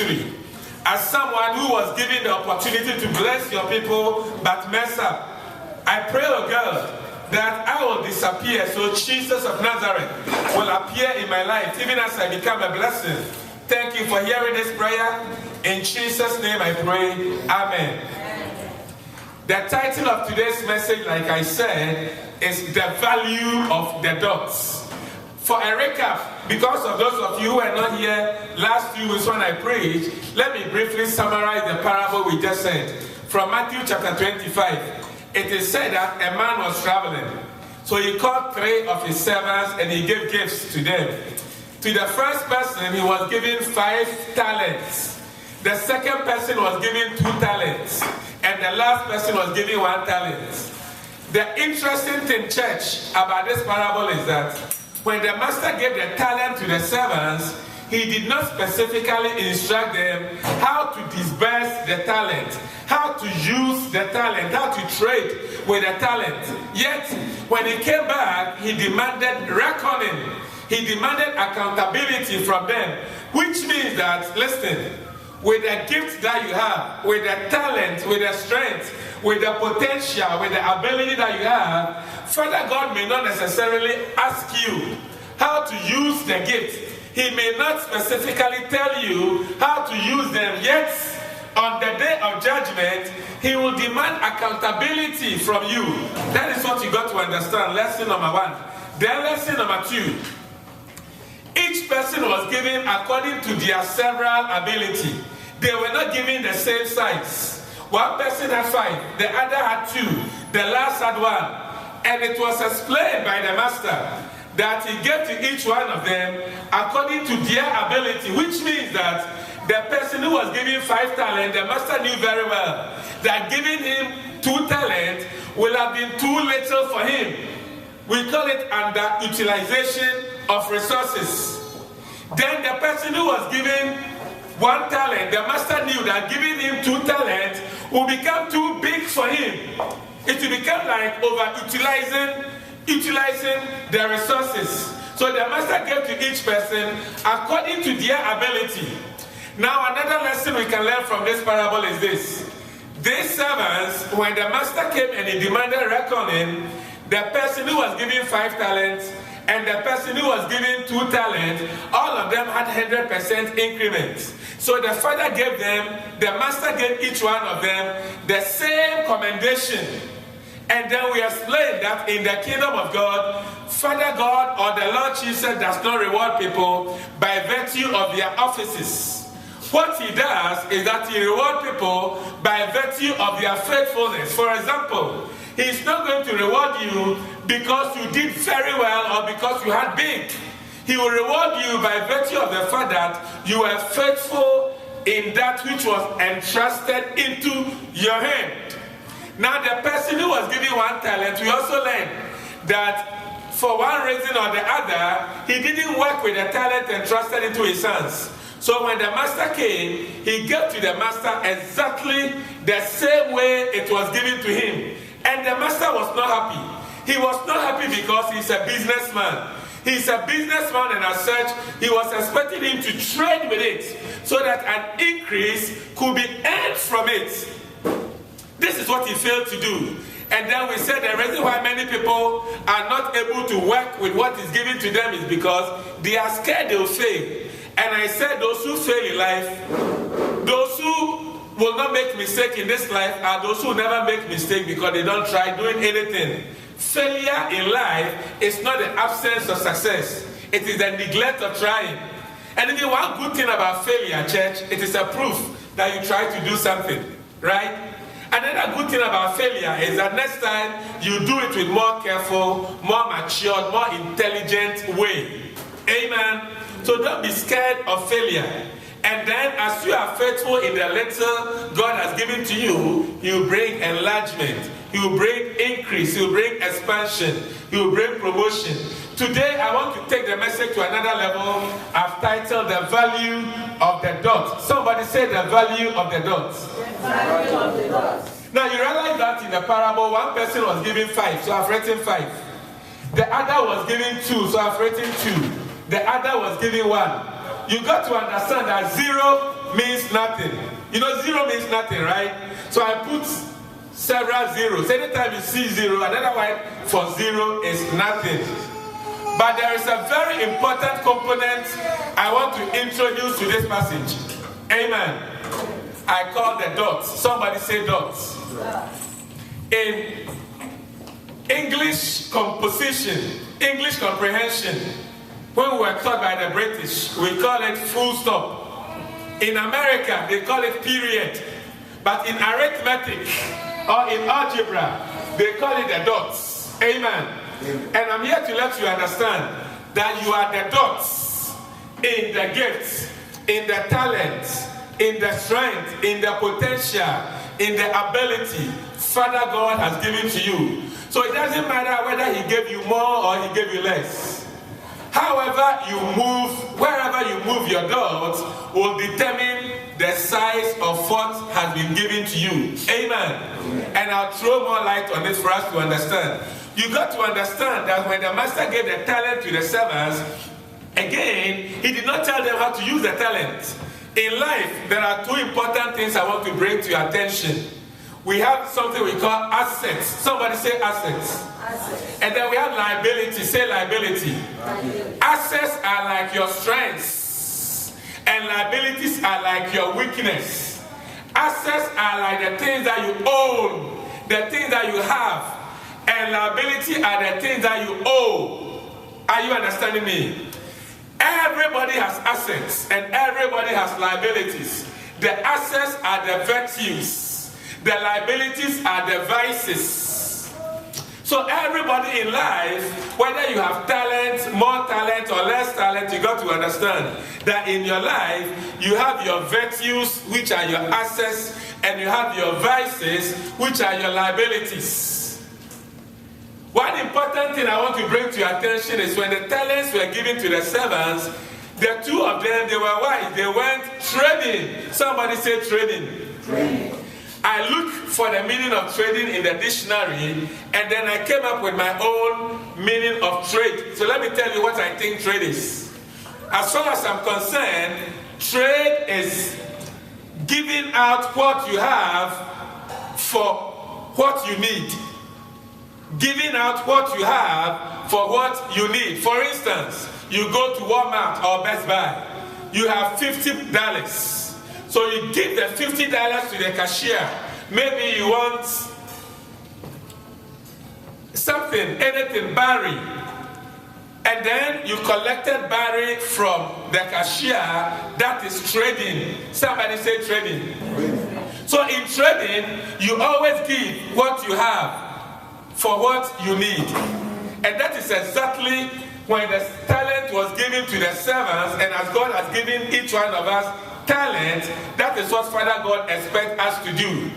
victory. As someone who was given the opportunity to bless your people but mess up, I pray, oh God, that I will disappear so Jesus of Nazareth will appear in my life even as I become a blessing. Thank you for hearing this prayer. In Jesus' name I pray. Amen. The title of today's message, like I said, is The Value of the Dots. For a recap, because of those of you who were not here last few weeks when I preached, let me briefly summarize the parable we just said. From Matthew chapter 25, it is said that a man was traveling. So he called 3 of his servants and he gave gifts to them. To the first person, he was given 5 talents. The second person was given 2 talents. And the last person was given 1 talent. The interesting thing, church, about this parable is that when the master gave the talent to the servants, he did not specifically instruct them how to disperse the talent, how to use the talent, how to trade with the talent. Yet, when he came back, he demanded reckoning. He demanded accountability from them, which means that, listen, with the gift that you have, with the talent, with the strength, with the potential, with the ability that you have, Father God may not necessarily ask you how to use the gift. He may not specifically tell you how to use them, yet on the day of judgment, he will demand accountability from you. That is what you got to understand. Lesson number 1. Then lesson number 2. Each person was given according to their several ability. They were not given the same size. One person had 5, the other had 2, the last had 1. And it was explained by the master that he gave to each one of them according to their ability, which means that the person who was given 5 talents, the master knew very well that giving him 2 talents will have been too little for him. We call it underutilization of resources. Then the person who was given 1 talent, the master knew that giving him 2 talents will become too big for him. It will become like utilizing the resources. So the master gave to each person according to their ability. Now another lesson we can learn from this parable is this. These servants, when the master came and he demanded reckoning, the person who was given 5 talents and the person who was given 2 talents, all of them had 100% increments. So the father gave them, the master gave each one of them the same commendation. And then we explained that in the kingdom of God, Father God or the Lord Jesus does not reward people by virtue of their offices. What he does is that he rewards people by virtue of their faithfulness. For example, he's not going to reward you because you did very well or because you had big. He will reward you by virtue of the fact that you were faithful in that which was entrusted into your hand. Now the person who was given 1 talent, we also learned that for one reason or the other, he didn't work with the talent entrusted into his hands. So when the master came, he gave to the master exactly the same way it was given to him. And the master was not happy. He was not happy because he's a businessman. He's a businessman, and as such, he was expecting him to trade with it so that an increase could be earned from it. This is what he failed to do. And then we said the reason why many people are not able to work with what is given to them is because they are scared they'll fail. And I said those who fail in life, those who will not make mistake in this life are those who never make mistake because they don't try doing anything. Failure in life is not the absence of success. It is the neglect of trying. And if one good thing about failure, church, it is a proof that you try to do something, right? Another good thing about failure is that next time you do it with more careful, more matured, more intelligent way. Amen. So don't be scared of failure. And then as you are faithful in the little God has given to you, He will bring enlargement. He will bring increase. He will bring expansion. He will bring promotion. Today I want to take the message to another level. I've titled The Value of the Dot. Somebody say the value of the dot. The value of the dot. Now you realize that in the parable, one person was given 5, so I've written 5. The other was given 2, so I've written 2. The other was given 1. You got to understand that 0 means nothing. You know, 0 means nothing, right? So I put several zeros. Anytime you see 0, another word for 0 is nothing. But there is a very important component I want to introduce to this passage. Amen. I call the dots. Somebody say dots. In English composition, English comprehension, when we were taught by the British, we call it full stop. In America, they call it period. But in arithmetic or in algebra, they call it the dots. Amen. And I'm here to let you understand that you are the dots in the gifts, in the talents, in the strength, in the potential, in the ability Father God has given to you. So it doesn't matter whether He gave you more or He gave you less. However you move, wherever you move your dots will determine the size of what has been given to you. Amen. And I'll throw more light on this for us to understand. You got to understand that when the master gave the talent to the servants, again, he did not tell them how to use the talent. In life, there are two important things I want to bring to your attention. We have something we call assets. Somebody say assets. Assets. And then we have liability. Say liability. Assets are like your strengths, and liabilities are like your weakness. Assets are like the things that you own, the things that you have, and liability are the things that you owe. Are you understanding me? Everybody has assets and everybody has liabilities. The assets are the virtues, the liabilities are the vices. So everybody in life, whether you have talent, more talent or less talent, you got to understand that in your life you have your virtues, which are your assets, and you have your vices, which are your liabilities. One important thing I want to bring to your attention is when the talents were given to the servants, the two of them, they were wise. They went trading. Somebody say trading. Trading. I looked for the meaning of trading in the dictionary, and then I came up with my own meaning of trade. So let me tell you what I think trade is. As far as I'm concerned, trade is giving out what you have for what you need. Giving out what you have for what you need. For instance, you go to Walmart or Best Buy. You have $50. So you give the $50 to the cashier. Maybe you want something, anything, Barry. And then you collected Barry from the cashier. That is trading. Somebody say trading. So in trading, you always give what you have for what you need. And that is exactly when the talent was given to the servants, and as God has given each one of us talent, that is what Father God expects us to do.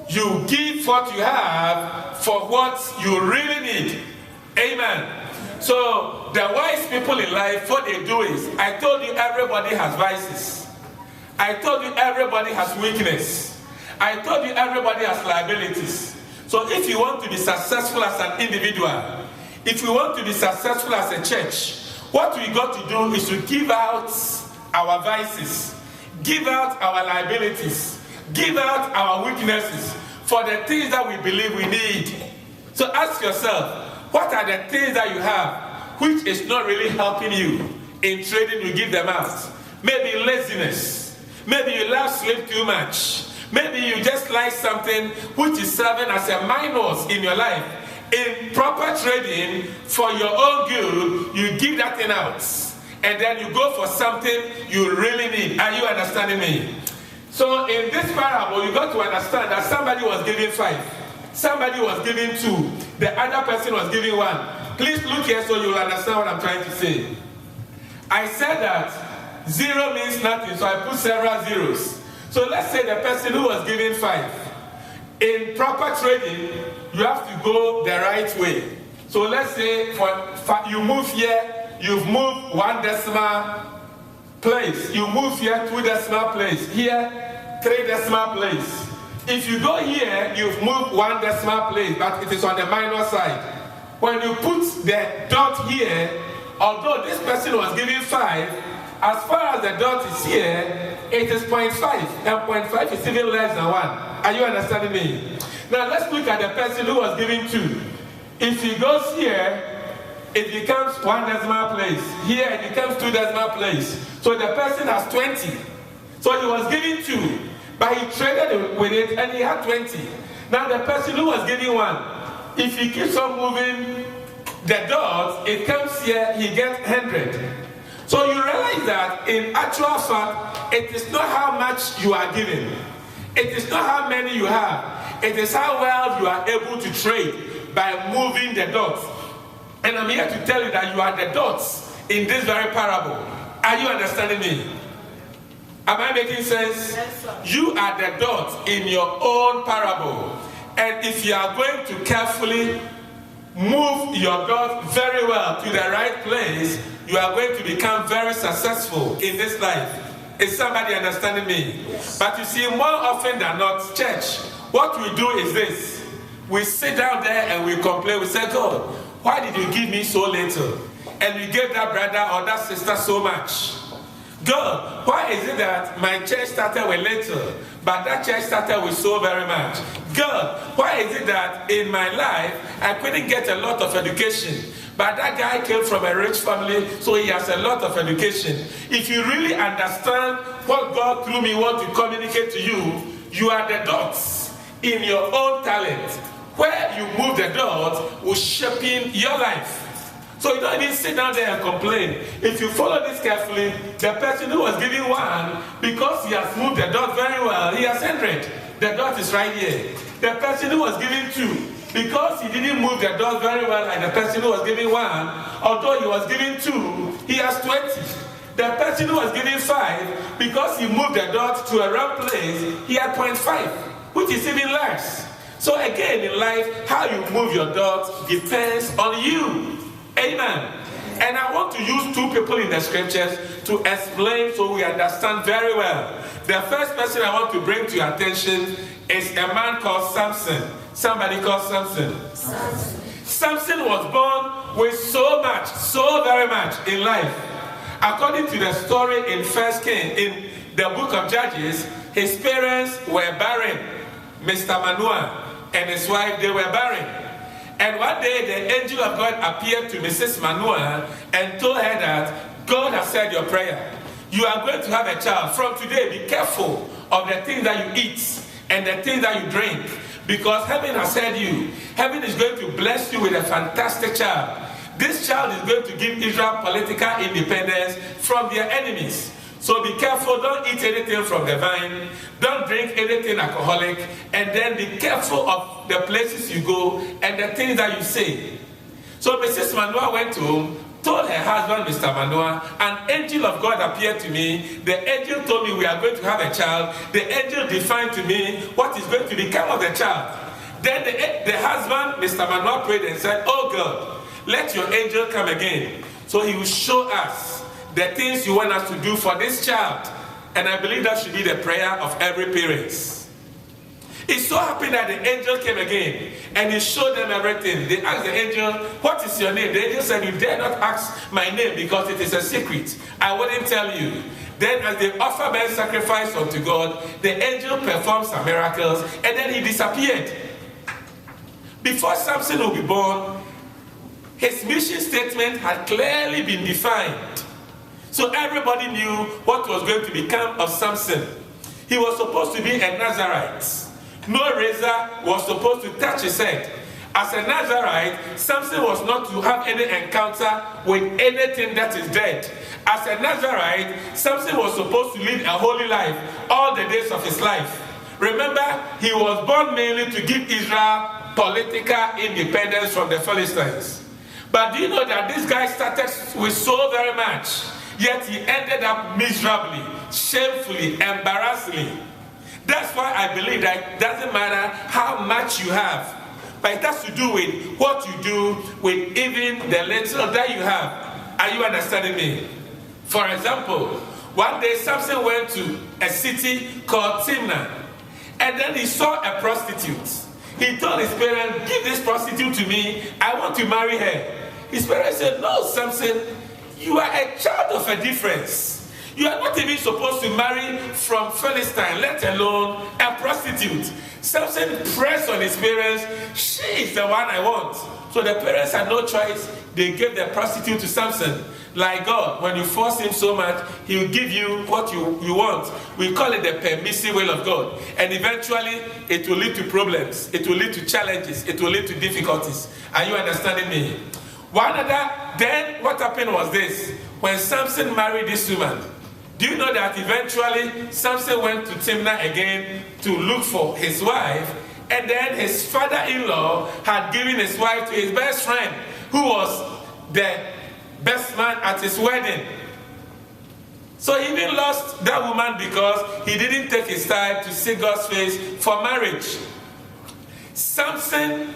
You give what you have for what you really need. Amen. So the wise people in life, what they do is, I told you everybody has vices. I told you everybody has weakness. I told you everybody has liabilities. So if you want to be successful as an individual, if you want to be successful as a church, what we got to do is to give out our vices, give out our liabilities, give out our weaknesses for the things that we believe we need. So ask yourself, what are the things that you have which is not really helping you? In trading, you give them out. Maybe laziness. Maybe you love sleep too much. Maybe you just like something which is serving as a minus in your life. In proper trading, for your own good, you give that thing out. And then you go for something you really need. Are you understanding me? So in this parable, you got to understand that somebody was giving 5. Somebody was giving 2. The other person was giving 1. Please look here so you'll understand what I'm trying to say. I said that 0 means nothing, so I put several zeros. So let's say the person who was giving 5. In proper trading, you have to go the right way. So let's say you move here, you've moved 1 decimal place. You move here 2 decimal place. Here, 3 decimal place. If you go here, you've moved 1 decimal place, but it is on the minor side. When you put the dot here, although this person was giving 5, as far as the dot is here, it is 0.5, and 0.5 is even less than 1. Are you understanding me? Now let's look at the person who was giving 2. If he goes here, it becomes 1 decimal place. Here it becomes 2 decimal place. So the person has 20. So he was giving 2, but he traded with it and he had 20. Now the person who was giving 1, if he keeps on moving the dots, it comes here, he gets 100. So you realize that in actual fact, it is not how much you are giving. It is not how many you have. It is how well you are able to trade by moving the dots. And I'm here to tell you that you are the dots in this very parable. Are you understanding me? Am I making sense? Yes, sir. You are the dots in your own parable. And if you are going to carefully move your dot very well to the right place, you are going to become very successful in this life. Is somebody understanding me? Yes. But you see, more often than not, church, what we do is this. We sit down there and we complain. We say, God, why did you give me so little? And we gave that brother or that sister so much. God, why is it that my church started with little, but that church started with so very much? God, why is it that in my life I couldn't get a lot of education, but that guy came from a rich family, so he has a lot of education? If you really understand what God through me wants to communicate to you, you are the dots in your own talent. Where you move the dot will shape in your life. So you don't even sit down there and complain. If you follow this carefully, the person who was giving 1, because he has moved the dot very well, he has 100. The dot is right here. The person who was giving 2, because he didn't move the dot very well like the person who was giving 1, although he was giving 2, he has 20. The person who was giving 5, because he moved the dot to a wrong place, he had 0.5, which is even less. So again, in life, how you move your dot depends on you. Amen. And I want to use 2 people in the scriptures to explain so we understand very well. The first person I want to bring to your attention is a man called Samson. Somebody called Samson. Samson was born with so much, so very much in life. According to the story in 1 Kings, in the book of Judges, his parents were barren. Mr. Manoah and his wife, they were barren. And one day the angel of God appeared to Mrs. Manoah and told her that God has said your prayer. You are going to have a child. From today, be careful of the things that you eat and the things that you drink, because heaven has said you. Heaven is going to bless you with a fantastic child. This child is going to give Israel political independence from their enemies. So be careful, don't eat anything from the vine, don't drink anything alcoholic, and then be careful of the places you go and the things that you say. So Mrs. Manoah went home, told her husband, Mr. Manoah, an angel of God appeared to me. The angel told me we are going to have a child. The angel defined to me what is going to become of the child. Then the husband, Mr. Manoah, prayed and said, oh God, let your angel come again, so he will show us the things you want us to do for this child. And I believe that should be the prayer of every parent. It so happened that the angel came again and he showed them everything. They asked the angel, what is your name? The angel said, you dare not ask my name because it is a secret. I wouldn't tell you. Then as they offered burnt sacrifice unto God, the angel performed some miracles and then he disappeared. Before Samson would be born, his mission statement had clearly been defined. So everybody knew what was going to become of Samson. He was supposed to be a Nazarite. No razor was supposed to touch his head. As a Nazarite, Samson was not to have any encounter with anything that is dead. As a Nazarite, Samson was supposed to live a holy life all the days of his life. Remember, he was born mainly to give Israel political independence from the Philistines. But do you know that this guy started with so very much, yet he ended up miserably, shamefully, embarrassingly. That's why I believe that it doesn't matter how much you have, but it has to do with what you do with even the little that you have. Are you understanding me? For example, one day Samson went to a city called Timnah, and then he saw a prostitute. He told his parents, give this prostitute to me, I want to marry her. His parents said, no, Samson, you are a child of a difference. You are not even supposed to marry from Philistine, let alone a prostitute. Samson pressed on his parents, she is the one I want. So the parents had no choice. They gave the prostitute to Samson. Like God, when you force him so much, he will give you what you want. We call it the permissive will of God. And eventually, it will lead to problems. It will lead to challenges. It will lead to difficulties. Are you understanding me? Then what happened was this. When Samson married this woman, do you know that eventually Samson went to Timnah again to look for his wife? And then his father-in-law had given his wife to his best friend, who was the best man at his wedding. So he even lost that woman because he didn't take his time to seek God's face for marriage. Samson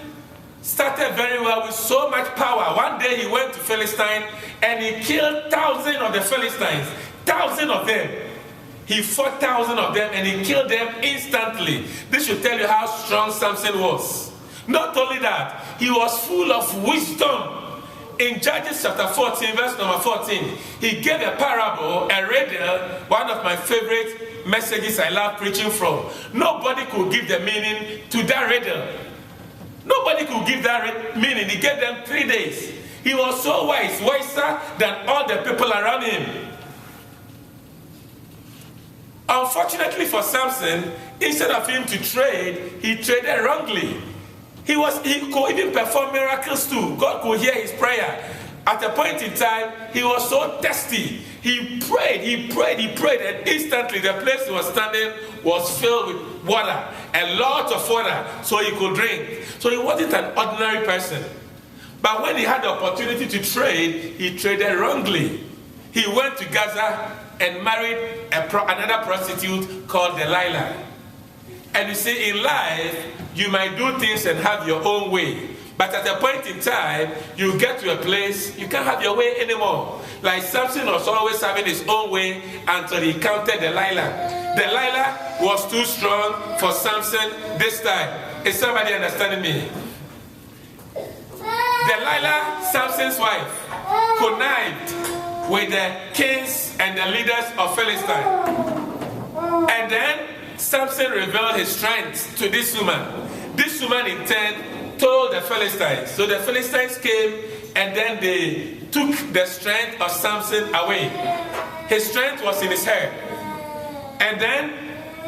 started very well with so much power. One day he went to Philistine and he killed thousands of the Philistines. Thousands of them. He fought thousands of them and he killed them instantly. This should tell you how strong Samson was. Not only that, he was full of wisdom. In Judges chapter 14, verse number 14, he gave a parable, a riddle, one of my favorite messages I love preaching from. Nobody could give the meaning to that riddle. Nobody could give that meaning. He gave them 3 days. He was so wise, wiser than all the people around him. Unfortunately for Samson, instead of him to trade, he traded wrongly. He could even perform miracles too. God could hear his prayer. At a point in time, he was so thirsty. He prayed, and instantly the place he was standing was filled with water, a lot of water, so he could drink. So he wasn't an ordinary person. But when he had the opportunity to trade, he traded wrongly. He went to Gaza and married another prostitute called Delilah. And you see, in life, you might do things and have your own way. But at a point in time, you get to a place, you can't have your way anymore. Like Samson was always having his own way until he encountered Delilah. Delilah was too strong for Samson this time. Is somebody understanding me? Delilah, Samson's wife, connived with the kings and the leaders of Philistine. And then Samson revealed his strength to this woman. This woman in turn told the Philistines. So the Philistines came and then they took the strength of Samson away. His strength was in his head. And then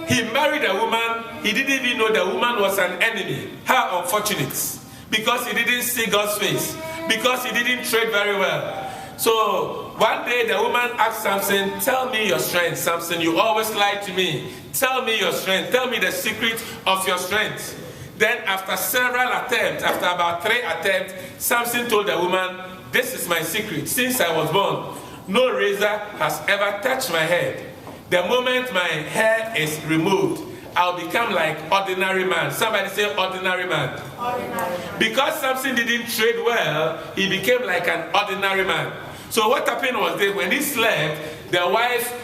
he married a woman. He didn't even know the woman was an enemy. How unfortunate. Because he didn't see God's face. Because he didn't trade very well. So one day the woman asked Samson, tell me your strength, Samson. You always lie to me. Tell me your strength. Tell me the secret of your strength. Then after several attempts, after about 3 attempts, Samson told the woman, this is my secret. Since I was born, no razor has ever touched my head. The moment my hair is removed, I'll become like ordinary man. Somebody say ordinary man. Ordinary. Because Samson didn't trade well, he became like an ordinary man. So what happened was that when he slept, the wife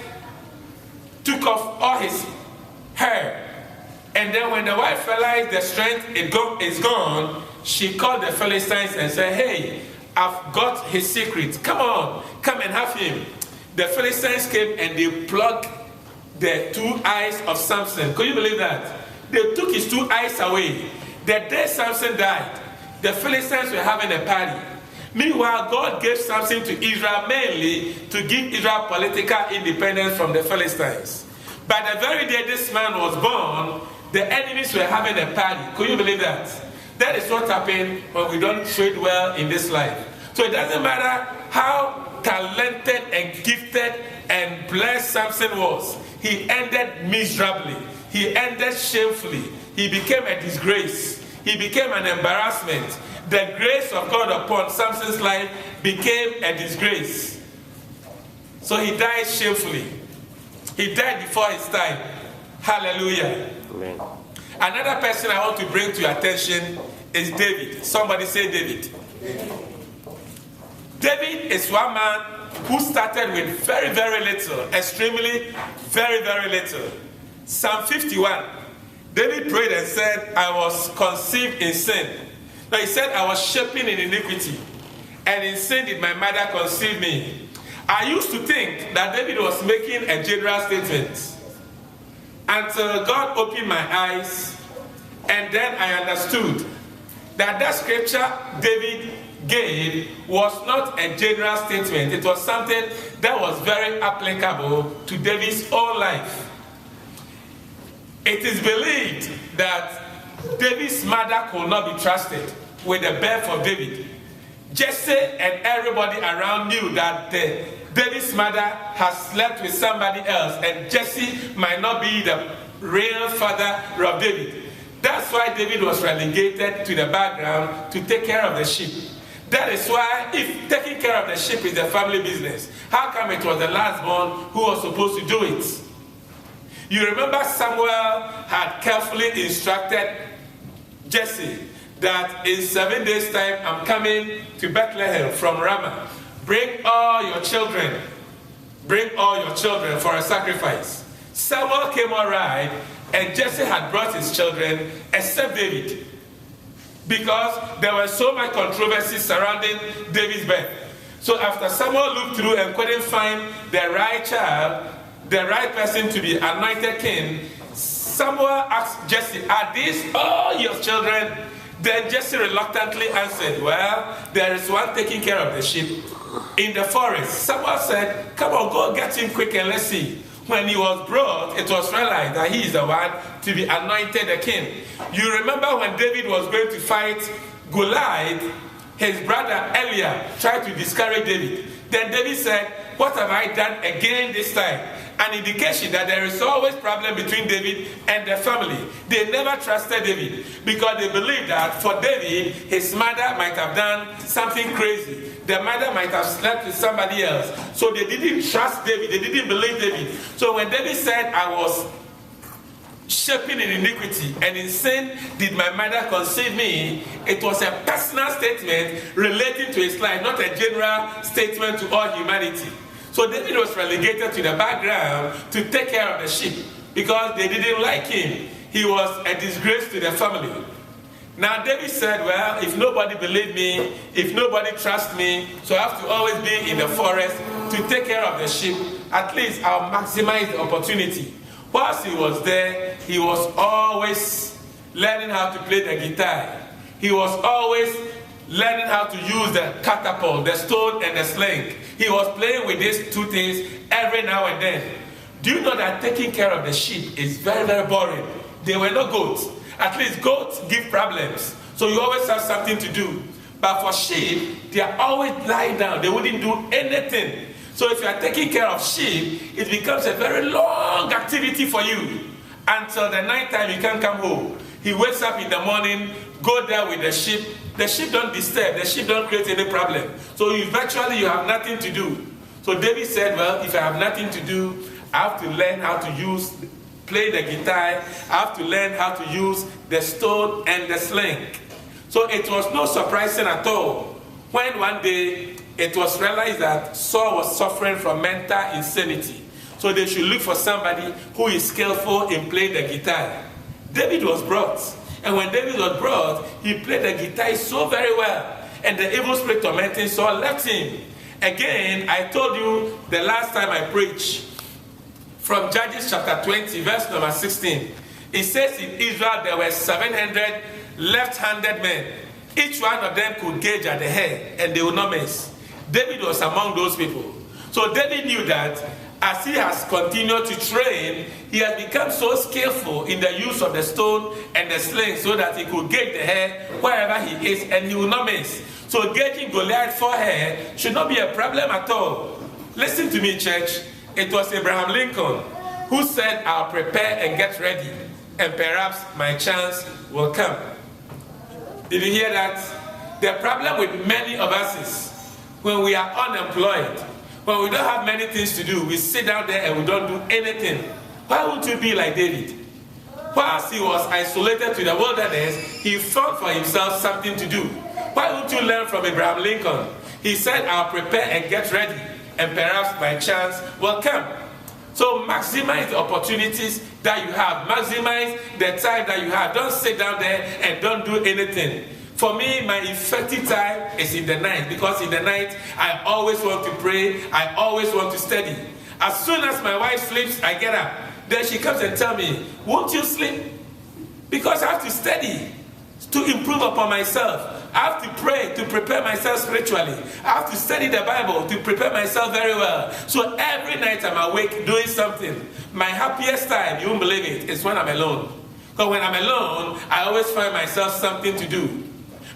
took off all his hair. And then when the wife realized the strength is gone, she called the Philistines and said, hey, I've got his secret. Come on, come and have him. The Philistines came and they plucked the 2 eyes of Samson. Could you believe that? They took his 2 eyes away. The day Samson died, the Philistines were having a party. Meanwhile, God gave Samson to Israel mainly to give Israel political independence from the Philistines. By the very day this man was born, the enemies were having a party. Could you believe that? That is what happened when we don't trade well in this life. So it doesn't matter how talented and gifted and blessed Samson was. He ended miserably. He ended shamefully. He became a disgrace. He became an embarrassment. The grace of God upon Samson's life became a disgrace. So he died shamefully. He died before his time. Hallelujah. Amen. Another person I want to bring to your attention is David. Somebody say David. David is one man who started with very, very little, extremely, very, very little. Psalm 51. David prayed and said, I was conceived in sin. No, he said, I was shaping in iniquity, and in sin did my mother conceive me. I used to think that David was making a general statement until God opened my eyes, and then I understood that scripture David gave was not a general statement. It was something that was very applicable to David's own life. It is believed that David's mother could not be trusted with the birth of David. Jesse and everybody around knew that David's mother has slept with somebody else, and Jesse might not be the real father of David. That's why David was relegated to the background to take care of the sheep. That is why, if taking care of the sheep is the family business, how come it was the last born who was supposed to do it? You remember Samuel had carefully instructed Jesse that in 7 days' time I'm coming to Bethlehem from Ramah. Bring all your children for a sacrifice. Samuel came all right, and Jesse had brought his children except David, because there was so much controversy surrounding David's birth. So after Samuel looked through and couldn't find the right child, the right person to be anointed king, Samuel asked Jesse, "Are these all your children?" Then Jesse reluctantly answered, "Well, there is one taking care of the sheep in the forest." Samuel said, "Come on, go get him quick and let's see." When he was brought, it was realized that he is the one to be anointed the king. You remember when David was going to fight Goliath, his brother Eliab tried to discourage David. Then David said, "What have I done again this time?" An indication that there is always problem between David and the family. They never trusted David because they believed that for David, his mother might have done something crazy. The mother might have slept with somebody else. So they didn't trust David. They didn't believe David. So when David said, "I was shaping in iniquity, and in sin did my mother conceive me," it was a personal statement relating to his life, not a general statement to all humanity. So David was relegated to the background to take care of the sheep because they didn't like him. He was a disgrace to the family. Now David said, "Well, if nobody believes me, if nobody trusts me, so I have to always be in the forest to take care of the sheep. At least I'll maximize the opportunity." Whilst he was there, he was always learning how to play the guitar. He was always learning how to use the catapult, the stone, and the sling. He was playing with these two things every now and then. Do you know that taking care of the sheep is very, very boring? They were not goats. At least goats give problems, so you always have something to do. But for sheep, they are always lying down. They wouldn't do anything. So if you are taking care of sheep, it becomes a very long activity for you until the night time you can't come home. He wakes up in the morning, go there with the sheep. The sheep don't disturb, the sheep don't create any problem. So you have nothing to do. So David said, "Well, if I have nothing to do, I have to learn how to play the guitar. I have to learn how to use the stone and the sling." So it was no surprising at all when one day it was realized that Saul was suffering from mental insanity. So they should look for somebody who is skillful in playing the guitar. David was brought. And when David was brought, he played the guitar so very well. And the evil spirit tormenting Saul left him. Again, I told you the last time I preached from Judges chapter 20, verse number 16. It says in Israel there were 700 left-handed men. Each one of them could gauge at the head, and they would not miss. David was among those people. So David knew that as he has continued to train, he has become so skillful in the use of the stone and the sling so that he could gauge the hair wherever he is and he will not miss. So gauging Goliath's forehead should not be a problem at all. Listen to me, church. It was Abraham Lincoln who said, "I'll prepare and get ready, and perhaps my chance will come." Did you hear that? The problem with many of us is when we are unemployed, when we don't have many things to do, we sit down there and we don't do anything. Why would you be like David? Whilst he was isolated to the wilderness, he found for himself something to do. Why would you learn from Abraham Lincoln? He said, "I'll prepare and get ready, and perhaps my chance will come." So maximize the opportunities that you have. Maximize the time that you have. Don't sit down there and don't do anything. For me, my effective time is in the night, because in the night, I always want to pray, I always want to study. As soon as my wife sleeps, I get up. Then she comes and tells me, won't you sleep? Because I have to study to improve upon myself. I have to pray to prepare myself spiritually. I have to study the Bible to prepare myself very well. So every night I'm awake doing something. My happiest time, you won't believe it, is when I'm alone. Because when I'm alone, I always find myself something to do.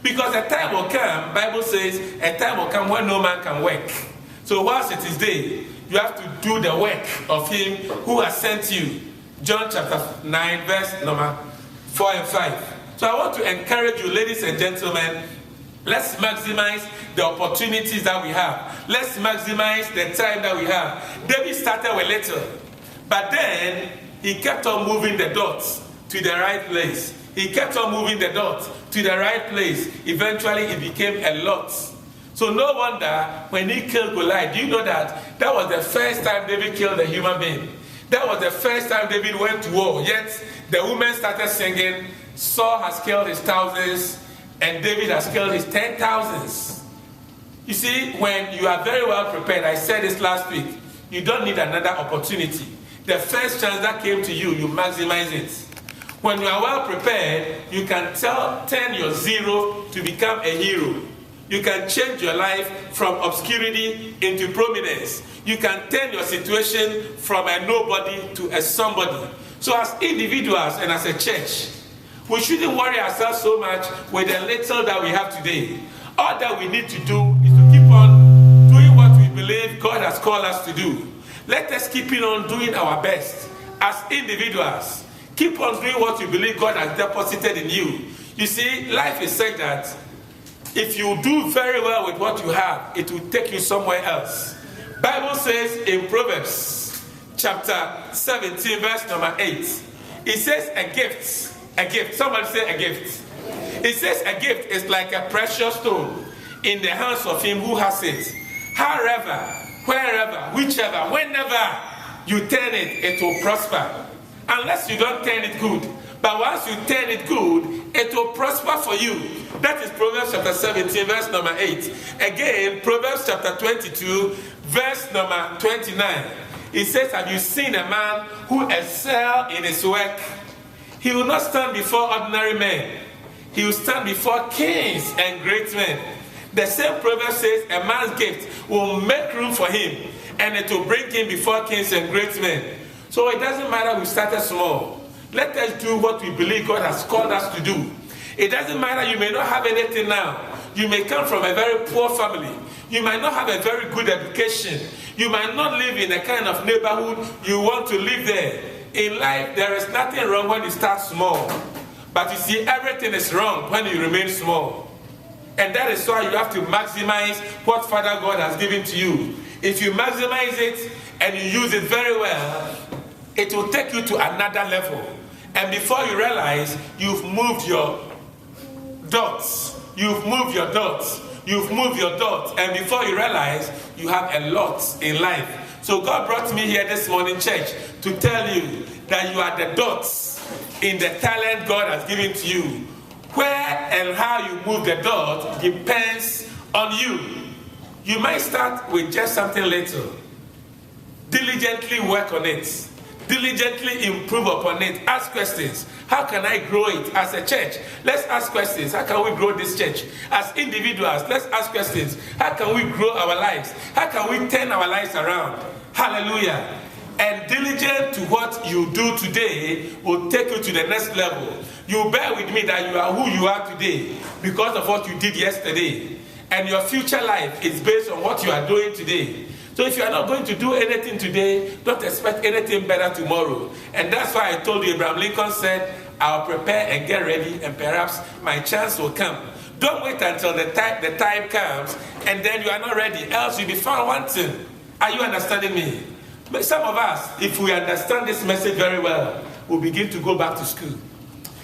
Because a time will come, Bible says, a time will come when no man can work. So whilst it is day, you have to do the work of him who has sent you. John chapter 9, verse number 4 and 5. So I want to encourage you, ladies and gentlemen, let's maximize the opportunities that we have. Let's maximize the time that we have. David started with little, but then he kept on moving the dots to the right place. He kept on moving the dots to the right place. Eventually, it became a lot. So no wonder when he killed Goliath, do you know that that was the first time David killed a human being? That was the first time David went to war. Yet the women started singing, Saul has killed his thousands, and David has killed his 10,000s. You see, when you are very well prepared, I said this last week, you don't need another opportunity. The first chance that came to you, you maximize it. When you are well prepared, you can turn your zero to become a hero. You can change your life from obscurity into prominence. You can turn your situation from a nobody to a somebody. So as individuals and as a church, we shouldn't worry ourselves so much with the little that we have today. All that we need to do is to keep on doing what we believe God has called us to do. Let us keep on doing our best as individuals. Keep on doing what you believe God has deposited in you. You see, life is such that if you do very well with what you have, it will take you somewhere else. Bible says in Proverbs chapter 17, verse number 8, it says a gift. A gift. Somebody say a gift. It says a gift is like a precious stone in the hands of him who has it. However, wherever, whichever, whenever you turn it, it will prosper. Unless you don't turn it good. But once you turn it good, it will prosper for you. That is Proverbs chapter 17, verse number 8. Again, Proverbs chapter 22, verse number 29. It says, have you seen a man who excels in his work? He will not stand before ordinary men. He will stand before kings and great men. The same proverb says a man's gift will make room for him, and it will bring him before kings and great men. So it doesn't matter we started small. Let us do what we believe God has called us to do. It doesn't matter you may not have anything now. You may come from a very poor family. You might not have a very good education. You might not live in the kind of neighborhood you want to live there. In life, there is nothing wrong when you start small. But you see, everything is wrong when you remain small. And that is why you have to maximize what Father God has given to you. If you maximize it and you use it very well, it will take you to another level. And before you realize, you've moved your dots. You've moved your dots. You've moved your dots. And before you realize, you have a lot in life. So God brought me here this morning, church, to tell you that you are the dots in the talent God has given to you. Where and how you move the dot depends on you. You might start with just something little. Diligently work on it. Diligently improve upon it. Ask questions. How can I grow it as a church? Let's ask questions. How can we grow this church? As individuals, let's ask questions. How can we grow our lives? How can we turn our lives around? Hallelujah. And diligent to what you do today will take you to the next level. You bear with me that you are who you are today because of what you did yesterday. And your future life is based on what you are doing today. So if you are not going to do anything today, don't expect anything better tomorrow. And that's why I told you, Abraham Lincoln said, I'll prepare and get ready, and perhaps my chance will come. Don't wait until the time comes, and then you are not ready, else you'll be found wanting. Are you understanding me? But some of us, if we understand this message very well, we'll begin to go back to school.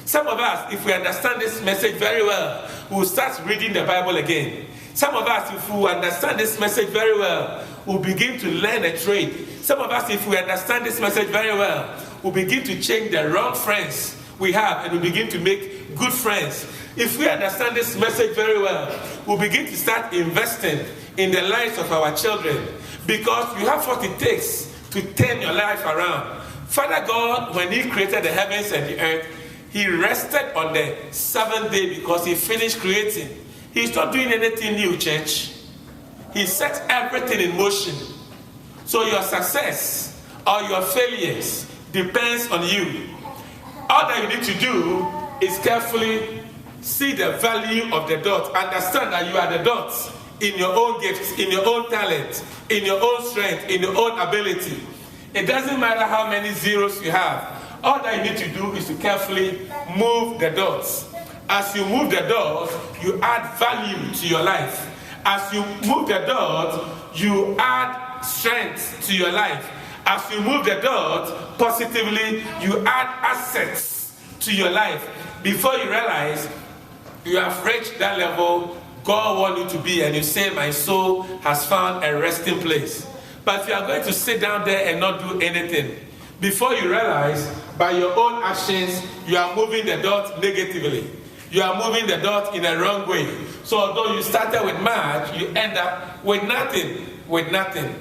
Some of us, if we understand this message very well, we'll start reading the Bible again. Some of us, if we understand this message very well, we'll begin to learn a trade. Some of us, if we understand this message very well, we'll begin to change the wrong friends we have and we begin to make good friends. If we understand this message very well, we'll begin to start investing in the lives of our children, because you have what it takes to turn your life around. Father God, when he created the heavens and the earth, he rested on the seventh day because he finished creating. He's not doing anything new, church. He set everything in motion. So your success or your failures depends on you. All that you need to do is carefully see the value of the dot. Understand that you are the dots in your own gifts, in your own talent, in your own strength, in your own ability. It doesn't matter how many zeros you have. All that you need to do is to carefully move the dots. As you move the dots, you add value to your life. As you move the dots, you add strength to your life. As you move the dots positively, you add assets to your life. Before you realize you have reached that level God wants you to be, and you say, my soul has found a resting place. But if you are going to sit down there and not do anything, before you realize, by your own actions, you are moving the dot negatively. You are moving the dot in a wrong way. So although you started with much, you end up with nothing. With nothing.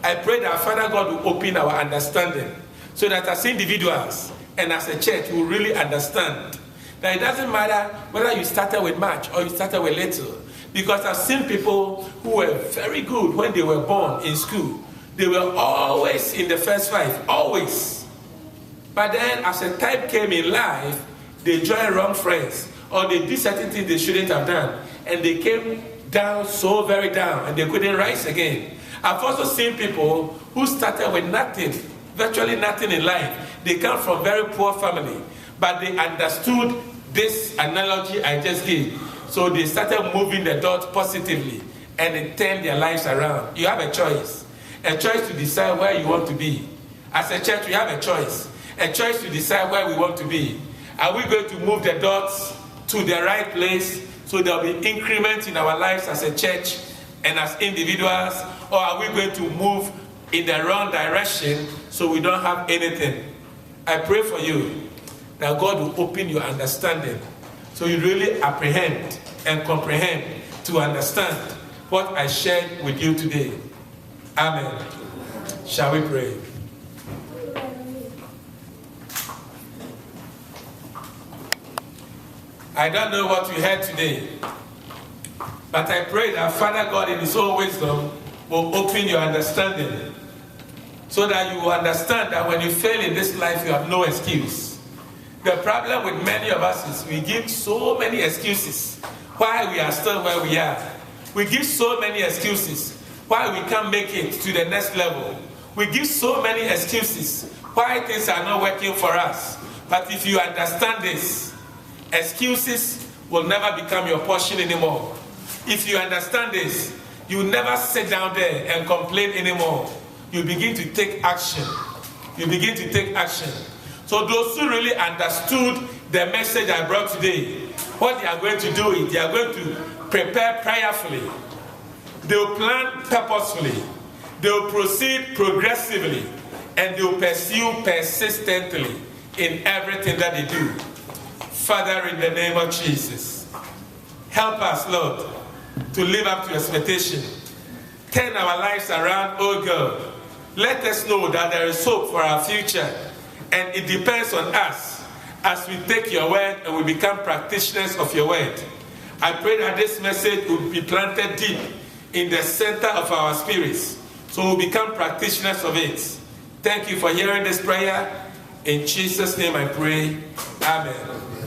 I pray that Father God will open our understanding, so that as individuals and as a church, we will really understand that it doesn't matter whether you started with much or you started with little. Because I've seen people who were very good when they were born in school. They were always in the first five, always. But then as a time came in life, they joined wrong friends, or they did certain things they shouldn't have done. And they came down so very down, and they couldn't rise again. I've also seen people who started with nothing, virtually nothing in life. They come from very poor family, but they understood this analogy I just gave. So they started moving the dot positively, and it turned their lives around. You have a choice to decide where you want to be. As a church, we have a choice to decide where we want to be. Are we going to move the dots to the right place so there will be increment in our lives as a church and as individuals, or are we going to move in the wrong direction so we don't have anything? I pray for you that God will open your understanding so you really apprehend and comprehend to understand what I shared with you today. Amen. Shall we pray? I don't know what you heard today, but I pray that Father God in his own wisdom will open your understanding so that you will understand that when you fail in this life, you have no excuse. The problem with many of us is we give so many excuses why we are still where we are. We give so many excuses why we can't make it to the next level. We give so many excuses why things are not working for us. But if you understand this, excuses will never become your portion anymore. If you understand this, you will never sit down there and complain anymore. You begin to take action. You begin to take action. So those who really understood the message I brought today, what they are going to do is they are going to prepare prayerfully. They will plan purposefully. They will proceed progressively. And they will pursue persistently in everything that they do. Father, in the name of Jesus, help us, Lord, to live up to expectation. Turn our lives around, oh God. Let us know that there is hope for our future. And it depends on us as we take your word and we become practitioners of your word. I pray that this message will be planted deep in the center of our spirits, so we'll become practitioners of it. Thank you for hearing this prayer. In Jesus' name I pray. Amen.